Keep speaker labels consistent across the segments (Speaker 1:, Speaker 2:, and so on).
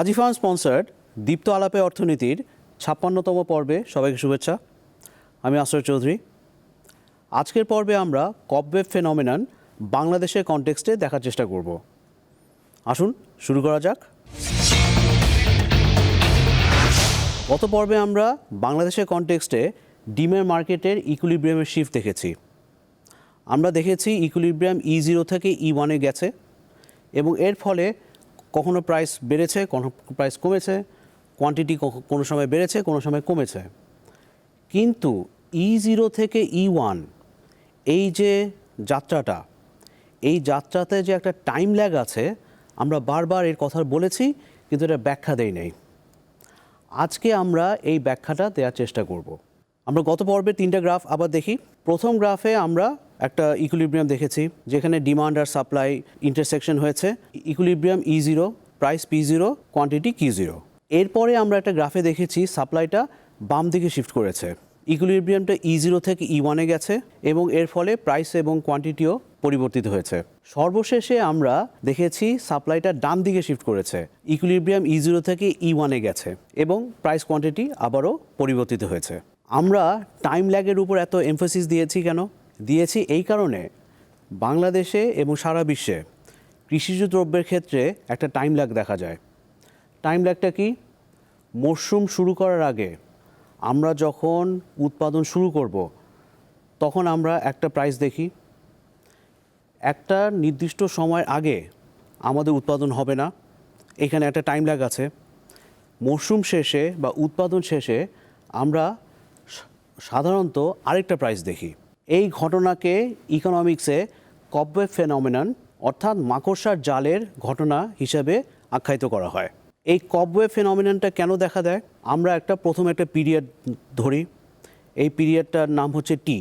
Speaker 1: কাজী farm sponsored দীপ্ত আলাপে অর্থনীতির ৫৬তম পর্বে সবাইকে শুভেচ্ছা। আমি আশ্রয় চৌধুরী। আজকের পর্বে আমরা কবওয়েভ ফেনোমেনন বাংলাদেশের কনটেক্সটে দেখার চেষ্টা করব। আসুন শুরু করা যাক। গত পর্বে আমরা বাংলাদেশের কনটেক্সটে ডিমের মার্কেটের ইকুইলিব্রিয়ামের শিফট দেখেছি। আমরা দেখেছি ইকুইলিব্রিয়াম E0 থেকে E1-এ গেছে এবং এর ফলে কখনো প্রাইস বেড়েছে, কখনো প্রাইস কমেছে, কোয়ান্টিটি কোনো সময় বেড়েছে, কোনো সময় কমেছে। কিন্তু E0 থেকে E1 এই যে যাত্রাটা, এই যাত্রাতে যে একটা টাইম ল্যাগ আছে, আমরা বারবার এর কথা বলেছি কিন্তু এটা ব্যাখ্যা দেই নাই। আজকে আমরা এই ব্যাখ্যাটা দেওয়ার চেষ্টা করব। আমরা গত পর্বে 3টা গ্রাফ আবার দেখি। প্রথম গ্রাফে আমরা একটা ইকুইলিব্রিয়াম দেখেছি যেখানে ডিমান্ড আর সাপ্লাই ইন্টারসেকশন হয়েছে। Equilibrium E0, price P0, quantity Q0। এরপরে আমরা একটা গ্রাফে দেখেছি সাপ্লাইটা বাম দিকে শিফট করেছে। ইকুইলিব্রিয়ামটা E0 থেকে E1-এ গেছে এবং এর ফলে প্রাইস এবং কোয়ান্টিটিও পরিবর্তিত হয়েছে। সর্বশেষে আমরা দেখেছি সাপ্লাইটা ডান দিকে শিফট করেছে। ইকুইলিব্রিয়াম E0 থেকে E1-এ গেছে এবং প্রাইস কোয়ান্টিটি আবারও পরিবর্তিত হয়েছে। আমরা টাইম ল্যাগের উপর এত এমফাসিস দিয়েছি কেন? দিয়েছি এই কারণে, বাংলাদেশে এবং সারা বিশ্বে কৃষিজ দ্রব্যের ক্ষেত্রে একটা টাইম ল্যাগ দেখা যায়। টাইম ল্যাগটা কি? মরশুম শুরু করার আগে আমরা যখন উৎপাদন শুরু করব তখন আমরা একটা প্রাইস দেখি। একটা নির্দিষ্ট সময়ের আগে আমাদের উৎপাদন হবে না, এখানে একটা টাইম ল্যাগ আছে। মরশুম শেষে বা উৎপাদন শেষে আমরা সাধারণত আরেকটা প্রাইস দেখি। এই ঘটনাকে ইকোনমিক্সে কবওয়েভ ফেনোমেনন অর্থাৎ মাকড়সার জালের ঘটনা হিসেবে আখ্যায়িত করা হয়। এই কবওয়েভ ফেনোমেননটা কেন দেখা দেয়? আমরা প্রথম একটা পিরিয়ড ধরি। এই পিরিয়ডটার নাম হচ্ছে টি।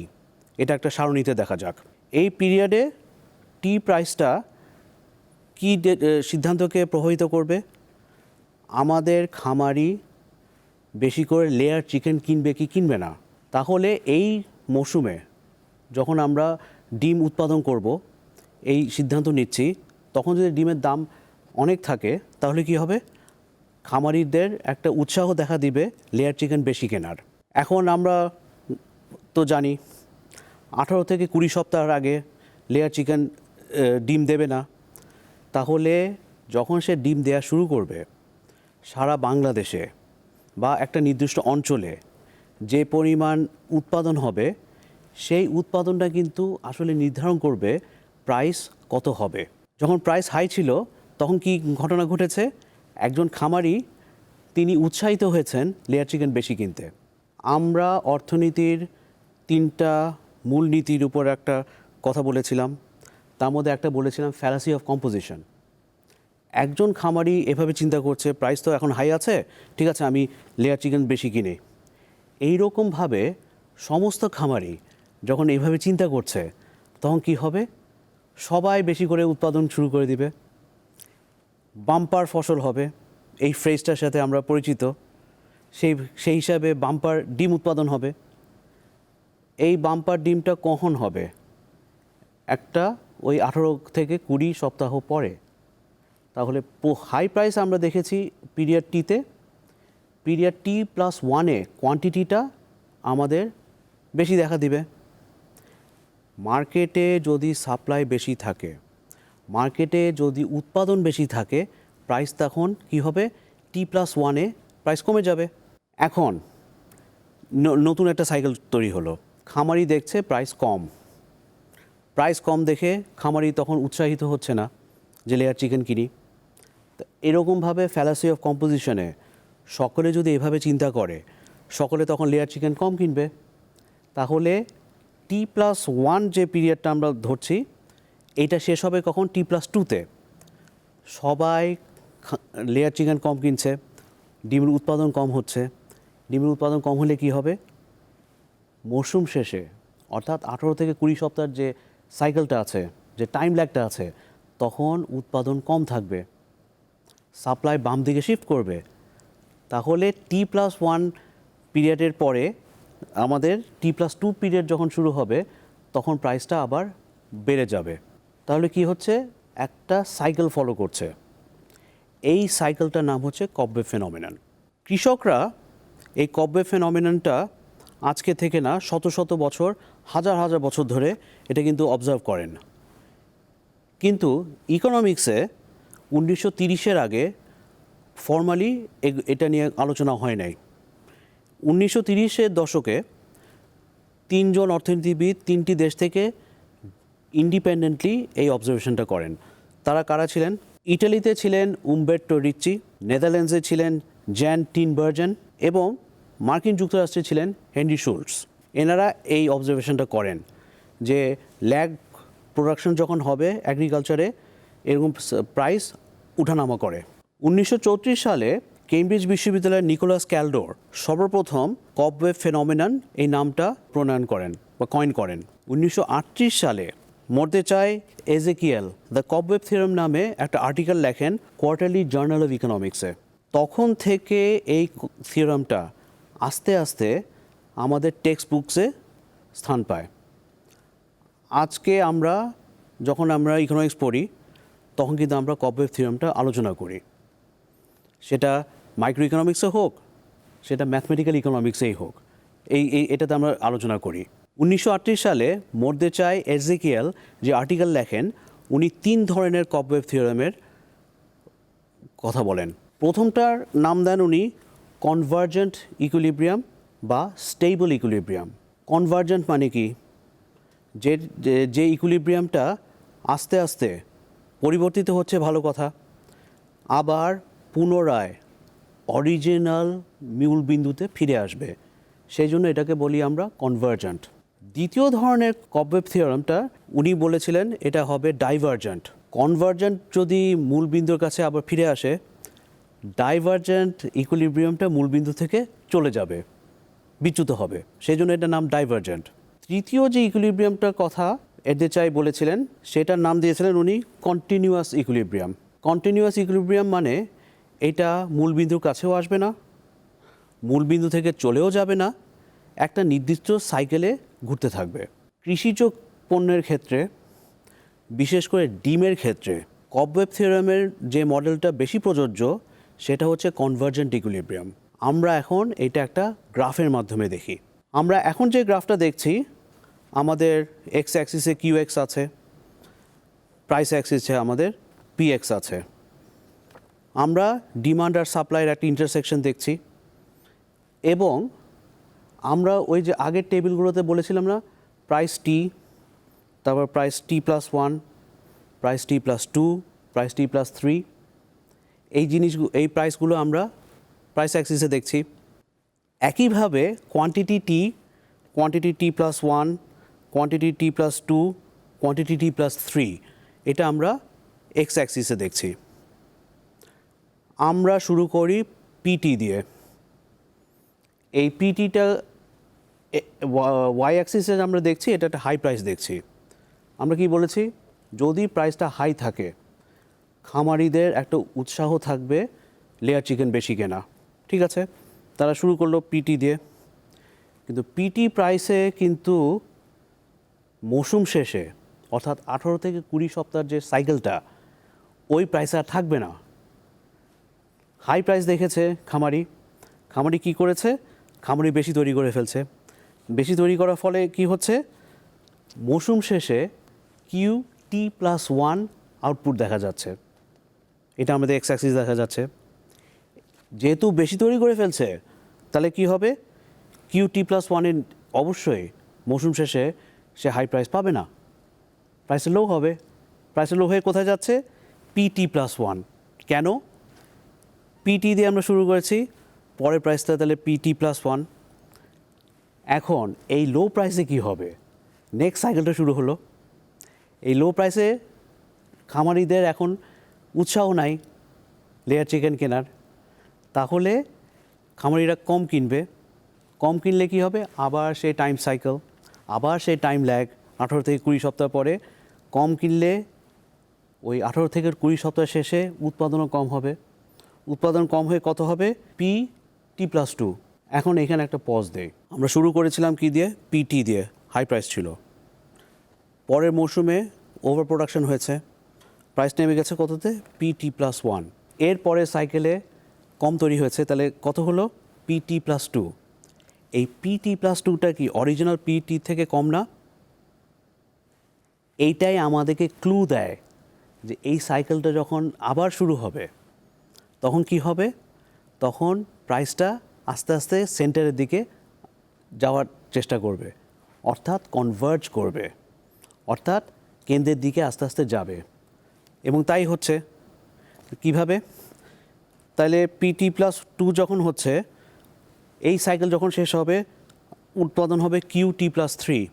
Speaker 1: এটা একটা সারণীতে দেখা যাক। এই পিরিয়ডে টি প্রাইসটা কি সিদ্ধান্তকে প্রভাবিত করবে? আমাদের খামারি বেশি করে লেয়ার চিকেন কিনবে কি কিনবে না। তাহলে এই মৌসুমে যখন আমরা ডিম উৎপাদন করব, এই সিদ্ধান্ত নিচ্ছি, তখন যদি ডিমের দাম অনেক থাকে তাহলে কি হবে? খামারিদের একটা উৎসাহ দেখা দিবে লেয়ার চিকেন বেশি কেনার। এখন আমরা তো জানি 18 থেকে 20 সপ্তাহের আগে লেয়ার চিকেন ডিম দেবে না। তাহলে যখন সে ডিম দেওয়া শুরু করবে, সারা বাংলাদেশে বা একটা নির্দিষ্ট অঞ্চলে যে পরিমাণ উৎপাদন হবে, সেই উৎপাদনটা কিন্তু আসলে নির্ধারণ করবে প্রাইস কত হবে। যখন প্রাইস হাই ছিল তখন কি ঘটনা ঘটেছে? একজন খামারি তিনি উৎসাহিত হয়েছেন লেয়ার চিকেন বেশি কিনতে। আমরা অর্থনীতির 3টা মূল নীতির উপর একটা কথা বলেছিলাম। তার মধ্যে একটা বলেছিলাম ফ্যালাসি অফ কম্পোজিশন। একজন খামারি এভাবে চিন্তা করছে, প্রাইস তো এখন হাই আছে, ঠিক আছে আমি লেয়ার চিকেন বেশি কিনি। এইরকমভাবে সমস্ত খামারি যখন এইভাবে চিন্তা করছে তখন কি হবে? সবাই বেশি করে উৎপাদন শুরু করে দিবে। বাম্পার ফসল হবে, এই ফ্রেজটার সাথে আমরা পরিচিত। সেই হিসাবে বাম্পার ডিম উৎপাদন হবে। এই বাম্পার ডিমটা কখন হবে? একটা ওই 18 থেকে 20 সপ্তাহ পরে। তাহলে হাই প্রাইস আমরা দেখেছি পিরিয়ড টিতে। পিরিয়ড T+1-এ কোয়ান্টিটিটা আমাদের বেশি দেখা দিবে। মার্কেটে যদি সাপ্লাই বেশি থাকে, মার্কেটে যদি উৎপাদন বেশি থাকে, প্রাইস তখন কি হবে? T+1-এ প্রাইস কমে যাবে। এখন নতুন একটা সাইকেল তৈরি হলো। খামারি দেখছে প্রাইস কম দেখে খামারি তখন উৎসাহিত হচ্ছে না যে লেয়ার চিকেন কিনি। তো এরকমভাবে ফ্যালাসি অফ কম্পোজিশনে সকলে যদি এভাবে চিন্তা করে, সকলে তখন লেয়ার চিকেন কম কিনবে। তাহলে T+1 যে পিরিয়ডটা আমরা ধরছি, এইটা শেষ হবে কখন? T+2-তে। সবাই লেয়ার চিকেন কম কিনছে, ডিমের উৎপাদন কম হচ্ছে। ডিমের উৎপাদন কম হলে কি হবে? মরশুম শেষে অর্থাৎ 18 থেকে 20 সপ্তাহের যে সাইকেলটা আছে, যে টাইম ল্যাগটা আছে, তখন উৎপাদন কম থাকবে, সাপ্লাই বাম দিকে শিফট করবে। তাহলে T+1 পিরিয়ডের পরে আমাদের T+2 পিরিয়ড যখন শুরু হবে তখন প্রাইসটা আবার বেড়ে যাবে। তাহলে কি হচ্ছে? একটা সাইকেল ফলো করছে। এই সাইকেলটার নাম হচ্ছে কবওয়েভ ফেনোমেনন। কৃষকরা এই কবওয়েভ ফেনোমেননটা আজকে থেকে না শত শত বছর, হাজার হাজার বছর ধরে এটা কিন্তু অবজার্ভ করেন। কিন্তু ইকোনমিক্সে 1930-এর আগে ফর্মালি এটা নিয়ে আলোচনা হয় নাই। 1930-এর দশকে তিনজন অর্থনীতিবিদ তিনটি দেশ থেকে ইন্ডিপেন্ডেন্টলি এই অবজারভেশনটা করেন। তারা কারা ছিলেন? ইটালিতে ছিলেন উমবের্টো রিচি, নেদারল্যান্ডসে ছিলেন জ্যান টিনবার্জেন এবং মার্কিন যুক্তরাষ্ট্রে ছিলেন হেনরি শুলটস। এনারা এই অবজারভেশনটা করেন যে ল্যাগ প্রোডাকশন যখন হবে অ্যাগ্রিকালচারে এরকম প্রাইস উঠানামা করে। 1934 সালে কেমব্রিজ বিশ্ববিদ্যালয়ের নিকোলাস ক্যালডোর সর্বপ্রথম কবওয়েভ ফেনোমেনন এই নামটা প্রণয়ন করেন বা কয়েন করেন। 1938 সালে মর্দেচাই এজেকিয়েল দ্য কবওয়েভ থিওরাম নামে একটা আর্টিকেল লেখেন কোয়ার্টারলি জার্নাল অফ ইকোনমিক্সে। তখন থেকে এই থিওরামটা আস্তে আস্তে আমাদের টেক্সট বুকসে স্থান পায়। আজকে যখন আমরা ইকোনমিক্স পড়ি তখন কিন্তু আমরা কবওয়েভ থিওরামটা আলোচনা করি, সেটা মাইক্রো ইকোনমিক্সে হোক, সেটা ম্যাথমেটিক্যাল ইকোনমিক্সেই হোক, এটাতে আমরা আলোচনা করি। 1938 সালে মর্দেচাই এজেকিয়েল যে আর্টিকেল লেখেন, উনি 3 ধরনের কবওয়েভ থিওরামের কথা বলেন। প্রথমটার নাম দেন উনি কনভার্জেন্ট ইকুইলিব্রিয়াম বা স্টেবল ইকুইলিব্রিয়াম। কনভার্জেন্ট মানে কি? যে ইকুইলিব্রিয়ামটা আস্তে আস্তে পরিবর্তিত হচ্ছে, ভালো কথা, আবার পুনরায় অরিজিনাল মূল বিন্দুতে ফিরে আসবে, সেই জন্য এটাকে বলি আমরা কনভার্জেন্ট। দ্বিতীয় ধরনের কবওয়েভ থিওরামটা উনি বলেছিলেন এটা হবে ডাইভার্জেন্ট। কনভার্জেন্ট যদি মূল বিন্দুর কাছে আবার ফিরে আসে, ডাইভার্জেন্ট ইকুইলিব্রিয়ামটা মূল বিন্দু থেকে চলে যাবে, বিচ্যুত হবে, সেই জন্য এটার নাম ডাইভার্জেন্ট। তৃতীয় যে ইকুইলিব্রিয়ামটার কথা এডেচাই বলেছিলেন সেটার নাম দিয়েছিলেন উনি কন্টিনিউয়াস ইকুইলিব্রিয়াম। কন্টিনিউয়াস ইকুইলিব্রিয়াম মানে এটা মূল বিন্দুর কাছেও আসবে না, মূল বিন্দু থেকে চলেও যাবে না, একটা নির্দিষ্ট সাইকেলে ঘুরতে থাকবে। কৃষিজ পণ্যের ক্ষেত্রে, বিশেষ করে ডিমের ক্ষেত্রে কবওয়েভ থিওরামের যে মডেলটা বেশি প্রযোজ্য সেটা হচ্ছে কনভার্জেন্ট ইকুইলিব্রিয়াম। আমরা এখন এটা একটা গ্রাফের মাধ্যমে দেখি। আমরা এখন যে গ্রাফটা দেখছি, আমাদের এক্স অ্যাক্সিসে কিউ এক্স আছে, প্রাইস অ্যাক্সিসে আমাদের পি এক্স আছে। আমরা ডিমান্ড আর সাপ্লাইয়ের একটা ইন্টারসেকশন দেখছি এবং আমরা ওই যে আগের টেবিলগুলোতে বলেছিলাম না, প্রাইস টি, তারপর price T+1, price T+2, price T+3, এই প্রাইসগুলো আমরা প্রাইস অ্যাক্সিসে দেখছি। একইভাবে quantity T, quantity T+1, quantity T+2, quantity T+3, এটা আমরা এক্স অ্যাক্সিসে দেখছি। আমরা শুরু করি পিটি দিয়ে। এই পিটিটা ওয়াই অ্যাক্সিসে আমরা দেখছি, এটা একটা হাই প্রাইস দেখছি। আমরা কি বলেছি? যদি প্রাইসটা হাই থাকে, খামারিদের একটা উৎসাহ থাকবে লেয়ার চিকেন বেশি কেনা, ঠিক আছে? তারা শুরু করলো পিটি দিয়ে, কিন্তু পিটি প্রাইসে কিন্তু মৌসুম শেষে অর্থাৎ 18 থেকে 20 সপ্তাহের যে সাইকেলটা, ওই প্রাইসে আর থাকবে না। হাই প্রাইস দেখেছে খামারি কি করেছে? খামারি বেশি তৈরি করে ফেলছে। বেশি তৈরি করার ফলে কি হচ্ছে? মৌসুম শেষে QT+1 আউটপুট দেখা যাচ্ছে, এটা আমাদের এক্স অ্যাক্সিস দেখা যাচ্ছে। যেহেতু বেশি তৈরি করে ফেলছে, তাহলে কি হবে? QT+1 অবশ্যই মৌসুম শেষে সে হাই প্রাইস পাবে না, প্রাইসে লো হবে। প্রাইসে লো হয়ে কোথায় যাচ্ছে? PT+1। কেন? পিটি দিয়ে আমরা শুরু করেছি, পরের প্রাইসটা তাহলে PT+1। এখন এই লো প্রাইসে কি হবে? নেক্সট সাইকেলটা শুরু হলো। এই লো প্রাইসে খামারিদের এখন উৎসাহ নাই লেয়ার চিকেন কেনার, তাহলে খামারিরা কম কিনবে। কম কিনলে কি হবে? আবার সেই টাইম সাইকেল, আবার সেই টাইম ল্যাগ, 18 থেকে 20 সপ্তাহ পরে কম কিনলে ওই 18 থেকে 20 সপ্তাহ শেষে উৎপাদনও কম হবে। উৎপাদন কম হয়ে কত হবে? PT+2। এখন এখানে একটা পজ দেই। আমরা শুরু করেছিলাম কি দিয়ে? পিটি দিয়ে, হাই প্রাইস ছিল। পরের মৌসুমে ওভার প্রোডাকশন হয়েছে, প্রাইস নেমে গেছে কততে? PT+1। এর পরের সাইকেলে কম তৈরি হয়েছে, তাহলে কত হলো? PT+2। এই PT+2টা কি অরিজিনাল PT থেকে কম না? এইটাই আমাদেরকে ক্লু দেয় যে এই সাইকেলটা যখন আবার শুরু হবে তখন কি হবে? তখন প্রাইসটা আস্তে আস্তে সেন্টারের দিকে যাওয়ার চেষ্টা করবে, অর্থাৎ কনভার্জ করবে, অর্থাৎ কেন্দ্রের দিকে আস্তে আস্তে যাবে। এবং তাই হচ্ছে। কিভাবে? তাহলে PT+2 যখন হচ্ছে, এই সাইকেল যখন শেষ হবে উৎপাদন হবে QT+3।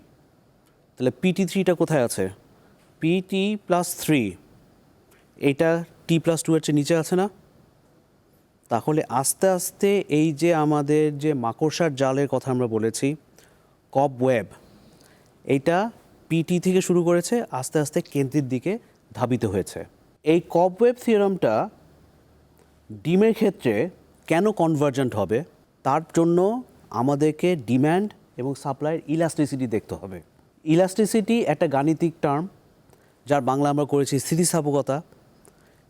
Speaker 1: তাহলে PT3টা কোথায় আছে? PT+3 এইটা T+2 এর চেয়ে নিচে আছে না? তাহলে আস্তে আস্তে এই যে আমাদের যে মাকড়সার জালের কথা আমরা বলেছি, কবওয়েব, এইটা PT থেকে শুরু করেছে, আস্তে আস্তে কেন্দ্রের দিকে ধাবিত হয়েছে। এই কবওয়েব থিওরামটা ডিমের ক্ষেত্রে কেন কনভার্জেন্ট হবে, তার জন্য আমাদেরকে ডিম্যান্ড এবং সাপ্লাইয়ের ইলাস্টিসিটি দেখতে হবে। ইলাস্টিসিটি একটা গাণিতিক টার্ম, যার বাংলা আমরা করেছি স্থিতিস্থাপকতা,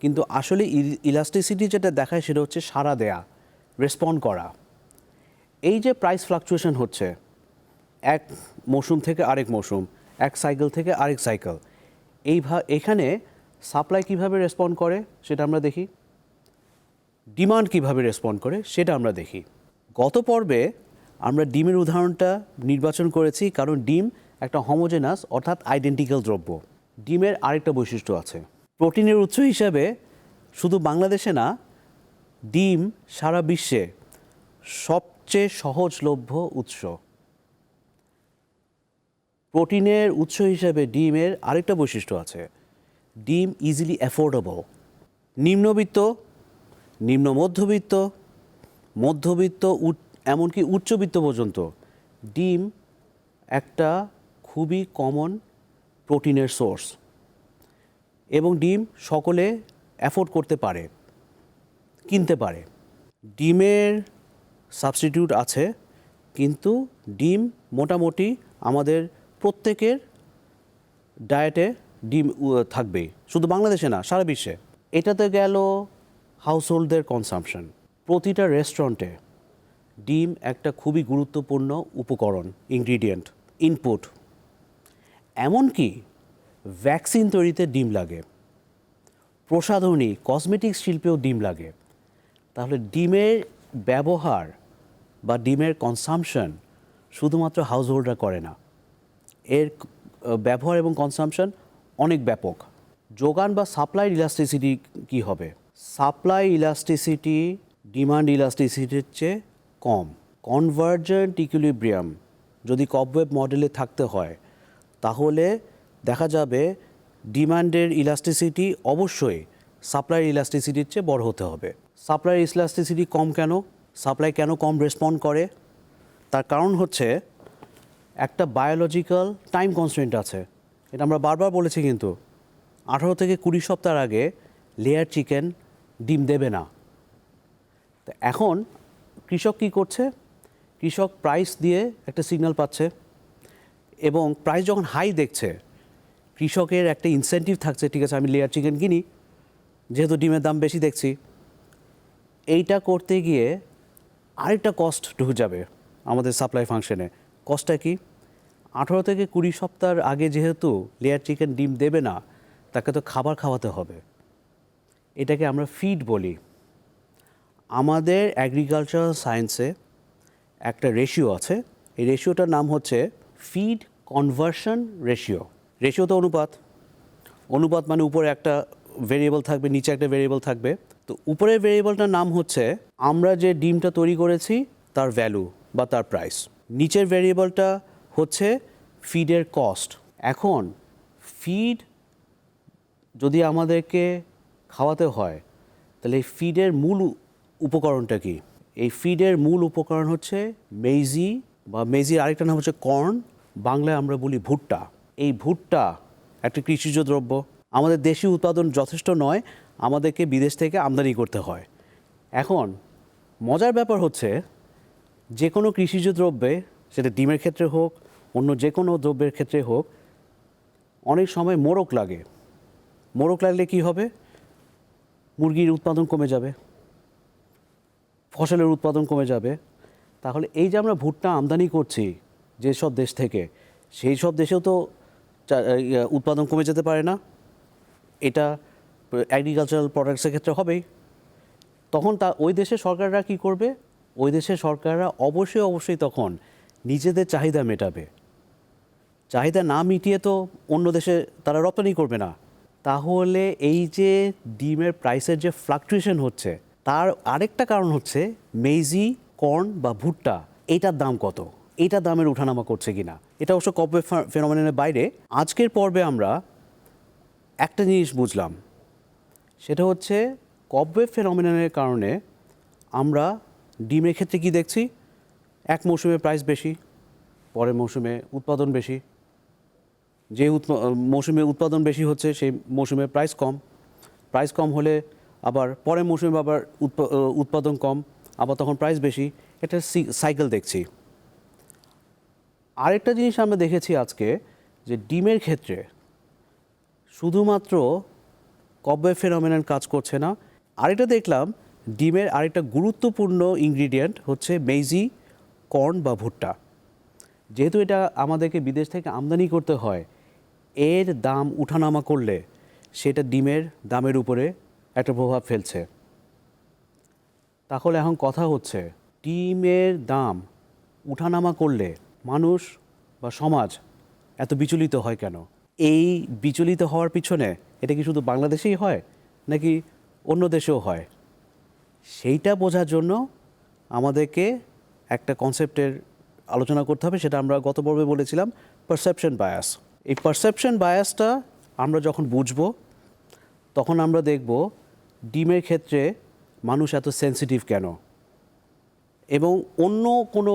Speaker 1: কিন্তু আসলে ইলাস্টিসিটি যেটা দেখায় সেটা হচ্ছে সাড়া দেয়া, রেসপন্ড করা। এই যে প্রাইস ফ্লাকচুয়েশন হচ্ছে এক মৌসুম থেকে আরেক মৌসুম, এক সাইকেল থেকে আরেক সাইকেল, এখানে সাপ্লাই কিভাবে রেসপন্ড করে সেটা আমরা দেখি, ডিমান্ড কিভাবে রেসপন্ড করে সেটা আমরা দেখি। গত পর্বে আমরা ডিমের উদাহরণটা নির্বাচন করেছি কারণ ডিম একটা হোমোজেনাস অর্থাৎ আইডেন্টিক্যাল দ্রব্য। ডিমের আরেকটা বৈশিষ্ট্য আছে, প্রোটিনের উৎস হিসাবে শুধু বাংলাদেশে না, ডিম সারা বিশ্বে সবচেয়ে সহজলভ্য উৎস। প্রোটিনের উৎস হিসাবে ডিমের আরেকটা বৈশিষ্ট্য আছে, ডিম ইজিলি অ্যাফোর্ডেবল। নিম্নবিত্ত, নিম্ন মধ্যবিত্ত, মধ্যবিত্ত, এমনকি উচ্চবিত্ত পর্যন্ত ডিম একটা খুবই কমন প্রোটিনের সোর্স, এবং ডিম সকলে অ্যাফোর্ড করতে পারে, কিনতে পারে। ডিমের সাবস্টিটিউট আছে, কিন্তু ডিম মোটামুটি আমাদের প্রত্যেকের ডায়েটে ডিম থাকবেই, শুধু বাংলাদেশে না, সারা বিশ্বে। এটাতে গেল হাউসহোল্ডদের কনসাম্পশন। প্রতিটা রেস্টুরেন্টে ডিম একটা খুবই গুরুত্বপূর্ণ উপকরণ, ইনগ্রিডিয়েন্ট, ইনপুট। এমনকি ভ্যাকসিন তৈরিতে ডিম লাগে, প্রসাধনী, কসমেটিক্স শিল্পেও ডিম লাগে। তাহলে ডিমের ব্যবহার বা ডিমের কনসাম্পশন শুধুমাত্র হাউসহোল্ডরা করে না, এর ব্যবহার এবং কনসাম্পশন অনেক ব্যাপক। যোগান বা সাপ্লাই ইলাস্টিসিটি কি হবে? সাপ্লাই ইলাস্টিসিটি ডিমান্ড ইলাস্টিসিটির চেয়ে কম। কনভার্জেন্ট ইকুইলিব্রিয়াম যদি কবওয়েব মডেলে থাকতে হয়, তাহলে দেখা যাবে ডিমান্ডের ইলাস্টিসিটি অবশ্যই সাপ্লাইয়ের ইলাস্টিসিটির চেয়ে বড় হতে হবে। সাপ্লাইয়ের ইলাস্টিসিটি কম কেন? সাপ্লাই কেন কম রেসপন্ড করে? তার কারণ হচ্ছে একটা বায়োলজিক্যাল টাইম কনস্ট্রেন্ট আছে, এটা আমরা বারবার বলেছি, কিন্তু 18 থেকে 20 সপ্তাহ আগে লেয়ার চিকেন ডিম দেবে না। তো এখন কৃষক কী করছে? কৃষক প্রাইস দিয়ে একটা সিগন্যাল পাচ্ছে, এবং প্রাইস যখন হাই দেখছে, কৃষকের একটা ইনসেন্টিভ থাকছে, ঠিক আছে আমি লেয়ার চিকেন কিনি, যেহেতু ডিমের দাম বেশি দেখছি। এইটা করতে গিয়ে আরেকটা কস্ট ঢুকে যাবে আমাদের সাপ্লাই ফাংশনে। কস্টটা কি? 18 থেকে 20 সপ্তাহ আগে যেহেতু লেয়ার চিকেন ডিম দেবে না, তাকে তো খাবার খাওয়াতে হবে, এটাকে আমরা ফিড বলি। আমাদের অ্যাগ্রিকালচারাল সায়েন্সে একটা রেশিও আছে, এই রেশিওটার নাম হচ্ছে ফিড কনভার্সন রেশিও। রেশিও তো অনুপাত, অনুপাত মানে উপরে একটা ভেরিয়েবল থাকবে, নিচে একটা ভেরিয়েবল থাকবে। তো উপরের ভেরিয়েবলটার নাম হচ্ছে আমরা যে ডিমটা তৈরি করেছি তার ভ্যালু বা তার প্রাইস, নিচের ভেরিয়েবলটা হচ্ছে ফিডের কস্ট। এখন ফিড যদি আমাদেরকে খাওয়াতে হয়, তাহলে এই ফিডের মূল উপকরণটা কি? এই ফিডের মূল উপকরণ হচ্ছে মেইজি, বা মেইজির আরেকটা নাম হচ্ছে কর্ন, বাংলায় আমরা বলি ভুট্টা। এই ভুট্টা একটা কৃষিজ দ্রব্য, আমাদের দেশীয় উৎপাদন যথেষ্ট নয়, আমাদেরকে বিদেশ থেকে আমদানি করতে হয়। এখন মজার ব্যাপার হচ্ছে যে কোনো কৃষিজ দ্রব্যে, সেটা ডিমের ক্ষেত্রে হোক, অন্য যে কোনো দ্রব্যের ক্ষেত্রে হোক, অনেক সময় মোড়ক লাগে। মোড়ক লাগলে কি হবে? মুরগির উৎপাদন কমে যাবে, ফসলের উৎপাদন কমে যাবে। তাহলে এই যে আমরা ভুট্টা আমদানি করছি যেসব দেশ থেকে, সেই সব দেশেও তো উৎপাদন কমে যেতে পারে না। এটা অ্যাগ্রিকালচারাল প্রোডাক্টসের ক্ষেত্রে হবেই। তখন ওই দেশের সরকাররা কি করবে? ওই দেশের সরকাররা অবশ্যই তখন নিজেদের চাহিদা মেটাবে। চাহিদা না মিটিয়ে তো অন্য দেশে তারা রপ্তানি করবে না। তাহলে এই যে ডিমের প্রাইসের যে ফ্লাকচুয়েশন হচ্ছে, তার আরেকটা কারণ হচ্ছে মেইজি, কর্ন বা ভুট্টা, এইটার দাম কত, এইটার দামের ওঠানামা করছে কিনা। এটা অবশ্য কবে ফেনোমেননের বাইরে। আজকের পর্বে আমরা একটা জিনিস বুঝলাম, সেটা হচ্ছে কবওয়েভ ফেনোমেননের কারণে আমরা ডিমের ক্ষেত্রে কি দেখছি? এক মৌসুমে প্রাইস বেশি, পরের মৌসুমে উৎপাদন বেশি। যে মৌসুমে উৎপাদন বেশি হচ্ছে সেই মৌসুমে প্রাইস কম হলে আবার পরের মৌসুমে আবার উৎপাদন কম, আবার তখন প্রাইস বেশি। একটা সাইকেল দেখছি। আরেকটা জিনিস আমরা দেখেছি আজকে, যে ডিমের ক্ষেত্রে শুধুমাত্র কবওয়েভ ফেনোমেনন কাজ করছে না। আরেকটা দেখলাম, ডিমের আরেকটা গুরুত্বপূর্ণ ইনগ্রিডিয়েন্ট হচ্ছে মেইজি, কর্ন বা ভুট্টা। যেহেতু এটা আমাদেরকে বিদেশ থেকে আমদানি করতে হয়, এর দাম উঠানামা করলে সেটা ডিমের দামের উপরে একটা প্রভাব ফেলছে। তাহলে এখন কথা হচ্ছে, ডিমের দাম উঠানামা করলে মানুষ বা সমাজ এত বিচলিত হয় কেন? এই বিচলিত হওয়ার পিছনে এটা কি শুধু বাংলাদেশেই হয় নাকি অন্য দেশেও হয়? সেইটা বোঝার জন্য আমাদেরকে একটা কনসেপ্টের আলোচনা করতে হবে। সেটা আমরা গত পর্বে বলেছিলাম, পারসেপশন বায়াস। এই পারসেপশন বায়াসটা আমরা যখন বুঝব, তখন আমরা দেখব ডিমের ক্ষেত্রে মানুষ এত সেন্সিটিভ কেন। এবং অন্য কোনো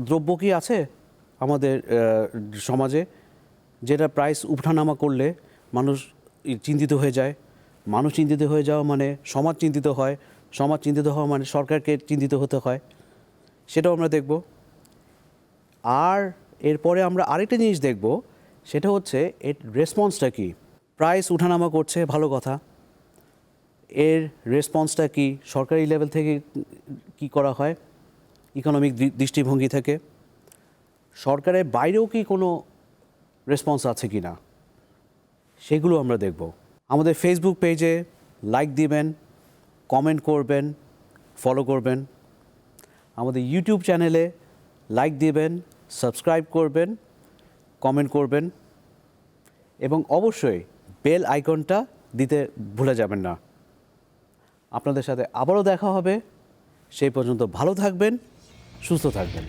Speaker 1: দ্রব্য কি আছে আমাদের সমাজে যেটা প্রাইস উঠানামা করলে মানুষ চিন্তিত হয়ে যায়? মানুষ চিন্তিত হয়ে যাওয়া মানে সমাজ চিন্তিত হয়, সমাজ চিন্তিত হওয়া মানে সরকারকে চিন্তিত হতে হয়। সেটাও আমরা দেখব। আর এরপরে আমরা আরেকটা জিনিস দেখব, সেটা হচ্ছে এর রেসপন্সটা কী। প্রাইস উঠানামা করছে, ভালো কথা। এর রেসপন্সটা কি সরকারি লেভেল থেকে কি করা হয়, ইকোনমিক দৃষ্টিভঙ্গি থেকে? সরকারের বাইরেও কি কোনো রেসপন্স আছে কি না, সেগুলো আমরা দেখব। আমাদের ফেসবুক পেজে লাইক দিবেন, কমেন্ট করবেন, ফলো করবেন। আমাদের ইউটিউব চ্যানেলে লাইক দিবেন, সাবস্ক্রাইব করবেন, কমেন্ট করবেন এবং অবশ্যই বেল আইকনটা দিতে ভুলে যাবেন না। আপনাদের সাথে আবারও দেখা হবে। সেই পর্যন্ত ভালো থাকবেন, সুস্থ থাকবেন।